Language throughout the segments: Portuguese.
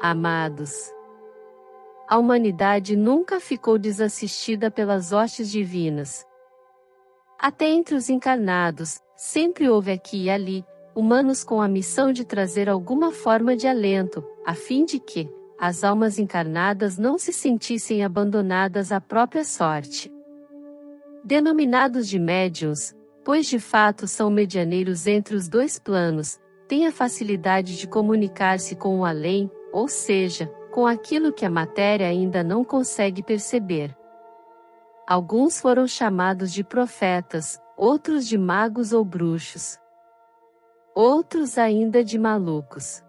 Amados, a humanidade nunca ficou desassistida pelas hostes divinas. Até entre os encarnados, sempre houve aqui e ali, humanos com a missão de trazer alguma forma de alento, a fim de que as almas encarnadas não se sentissem abandonadas à própria sorte. Denominados de médiuns, pois de fato são medianeiros entre os dois planos, têm a facilidade de comunicar-se com o além, ou seja, com aquilo que a matéria ainda não consegue perceber. Alguns foram chamados de profetas, outros de magos ou bruxos. Outros ainda de malucos.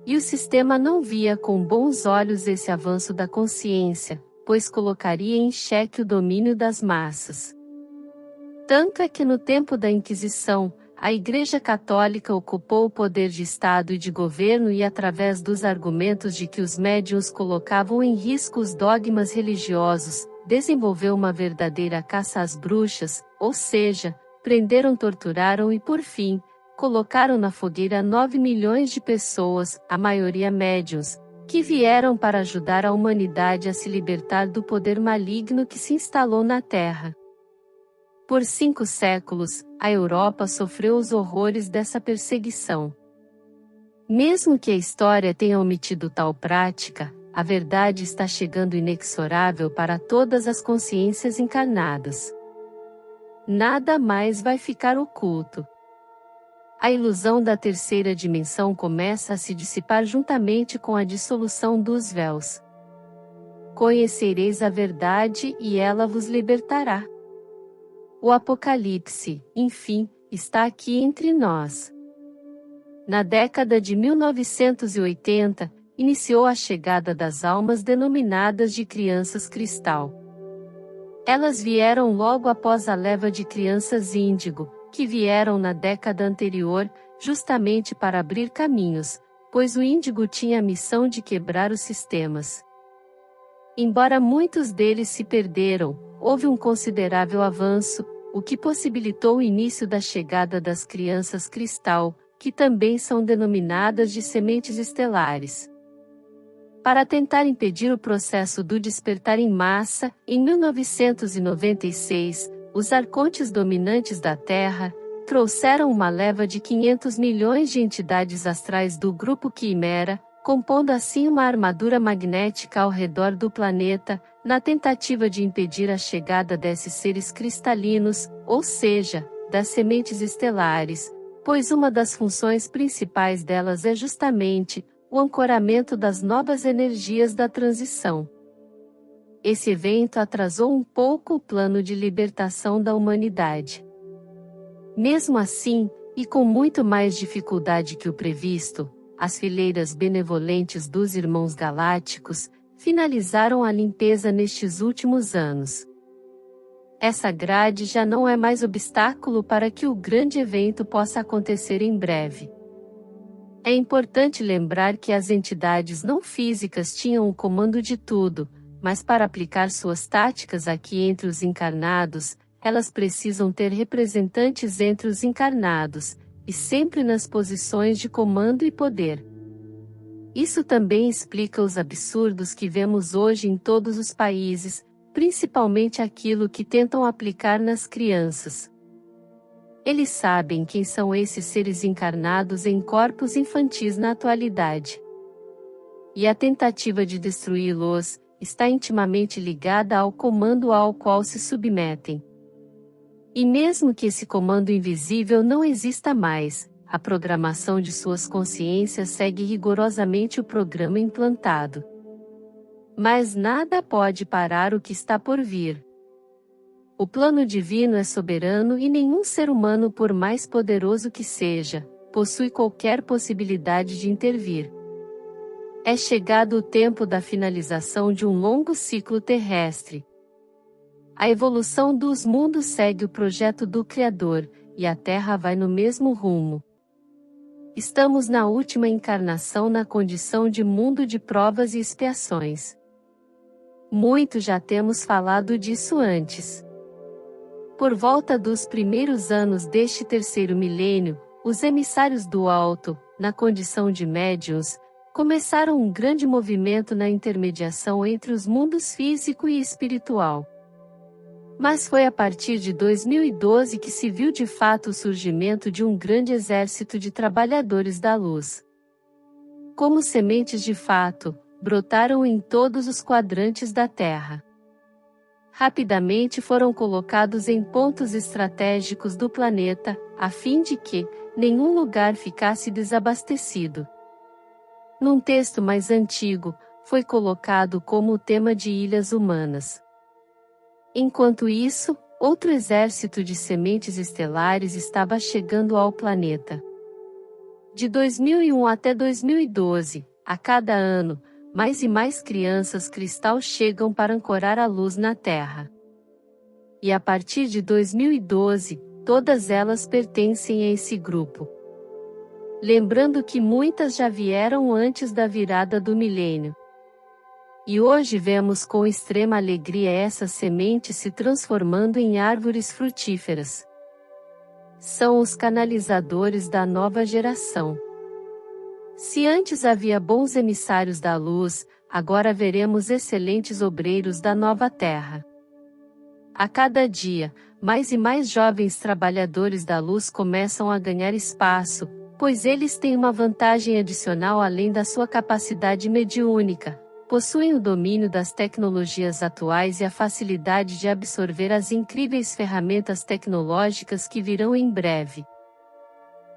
E o sistema não via com bons olhos esse avanço da consciência, pois colocaria em xeque o domínio das massas. Tanto é que no tempo da Inquisição, a Igreja Católica ocupou o poder de Estado e de governo e através dos argumentos de que os médiuns colocavam em risco os dogmas religiosos, desenvolveu uma verdadeira caça às bruxas, ou seja, prenderam, torturaram e por fim, colocaram na fogueira 9 milhões de pessoas, a maioria médiuns, que vieram para ajudar a humanidade a se libertar do poder maligno que se instalou na Terra. Por 5 séculos, a Europa sofreu os horrores dessa perseguição. Mesmo que a história tenha omitido tal prática, a verdade está chegando inexorável para todas as consciências encarnadas. Nada mais vai ficar oculto. A ilusão da terceira dimensão começa a se dissipar juntamente com a dissolução dos véus. Conhecereis a verdade e ela vos libertará. O Apocalipse, enfim, está aqui entre nós. Na década de 1980, iniciou a chegada das almas denominadas de crianças cristal. Elas vieram logo após a leva de crianças índigo, que vieram na década anterior, justamente para abrir caminhos, pois o índigo tinha a missão de quebrar os sistemas. Embora muitos deles se perderam, houve um considerável avanço, o que possibilitou o início da chegada das crianças cristal, que também são denominadas de sementes estelares. Para tentar impedir o processo do despertar em massa, em 1996, os arcontes dominantes da Terra trouxeram uma leva de 500 milhões de entidades astrais do grupo Quimera, compondo assim uma armadura magnética ao redor do planeta, na tentativa de impedir a chegada desses seres cristalinos, ou seja, das sementes estelares, pois uma das funções principais delas é justamente o ancoramento das novas energias da transição. Esse evento atrasou um pouco o plano de libertação da humanidade. Mesmo assim, e com muito mais dificuldade que o previsto, as fileiras benevolentes dos Irmãos Galácticos finalizaram a limpeza nestes últimos anos. Essa grade já não é mais obstáculo para que o grande evento possa acontecer em breve. É importante lembrar que as entidades não físicas tinham o comando de tudo, mas para aplicar suas táticas aqui entre os encarnados, elas precisam ter representantes entre os encarnados, e sempre nas posições de comando e poder. Isso também explica os absurdos que vemos hoje em todos os países, principalmente aquilo que tentam aplicar nas crianças. Eles sabem quem são esses seres encarnados em corpos infantis na atualidade. E a tentativa de destruí-los está intimamente ligada ao comando ao qual se submetem. E mesmo que esse comando invisível não exista mais, a programação de suas consciências segue rigorosamente o programa implantado. Mas nada pode parar o que está por vir. O plano divino é soberano e nenhum ser humano, por mais poderoso que seja, possui qualquer possibilidade de intervir. É chegado o tempo da finalização de um longo ciclo terrestre. A evolução dos mundos segue o projeto do Criador, e a Terra vai no mesmo rumo. Estamos na última encarnação na condição de mundo de provas e expiações. Muito já temos falado disso antes. Por volta dos primeiros anos deste terceiro milênio, os emissários do alto, na condição de médiuns, começaram um grande movimento na intermediação entre os mundos físico e espiritual. Mas foi a partir de 2012 que se viu de fato o surgimento de um grande exército de trabalhadores da luz. Como sementes de fato, brotaram em todos os quadrantes da Terra. Rapidamente foram colocados em pontos estratégicos do planeta, a fim de que nenhum lugar ficasse desabastecido. Num texto mais antigo, foi colocado como o tema de ilhas humanas. Enquanto isso, outro exército de sementes estelares estava chegando ao planeta. De 2001 até 2012, a cada ano, mais e mais crianças cristal chegam para ancorar a luz na Terra. E a partir de 2012, todas elas pertencem a esse grupo. Lembrando que muitas já vieram antes da virada do milênio. E hoje vemos com extrema alegria essas sementes se transformando em árvores frutíferas. São os canalizadores da nova geração. Se antes havia bons emissários da luz, agora veremos excelentes obreiros da nova terra. A cada dia, mais e mais jovens trabalhadores da luz começam a ganhar espaço, pois eles têm uma vantagem adicional além da sua capacidade mediúnica. Possuem o domínio das tecnologias atuais e a facilidade de absorver as incríveis ferramentas tecnológicas que virão em breve.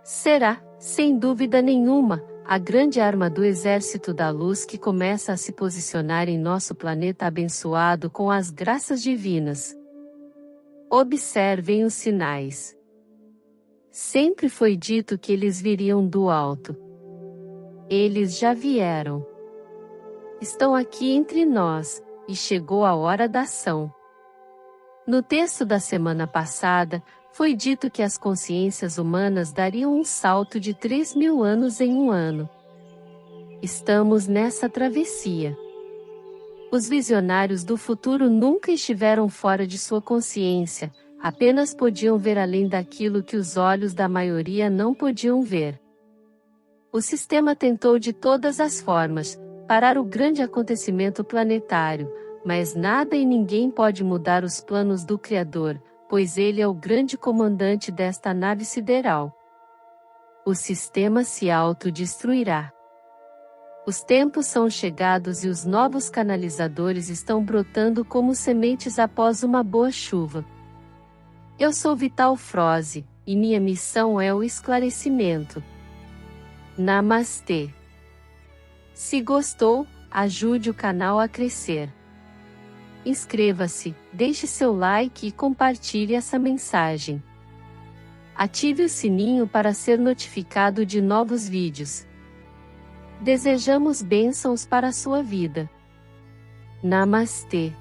Será, sem dúvida nenhuma, a grande arma do exército da luz que começa a se posicionar em nosso planeta abençoado com as graças divinas. Observem os sinais. Sempre foi dito que eles viriam do alto. Eles já vieram. Estão aqui entre nós, e chegou a hora da ação. No texto da semana passada, foi dito que as consciências humanas dariam um salto de 3.000 anos em um ano. Estamos nessa travessia. Os visionários do futuro nunca estiveram fora de sua consciência, apenas podiam ver além daquilo que os olhos da maioria não podiam ver. O sistema tentou de todas as formas parar o grande acontecimento planetário, mas nada e ninguém pode mudar os planos do Criador, pois ele é o grande comandante desta nave sideral. O sistema se autodestruirá. Os tempos são chegados e os novos canalizadores estão brotando como sementes após uma boa chuva. Eu sou Vital Froze, e minha missão é o esclarecimento. Namastê. Se gostou, ajude o canal a crescer. Inscreva-se, deixe seu like e compartilhe essa mensagem. Ative o sininho para ser notificado de novos vídeos. Desejamos bênçãos para a sua vida. Namastê.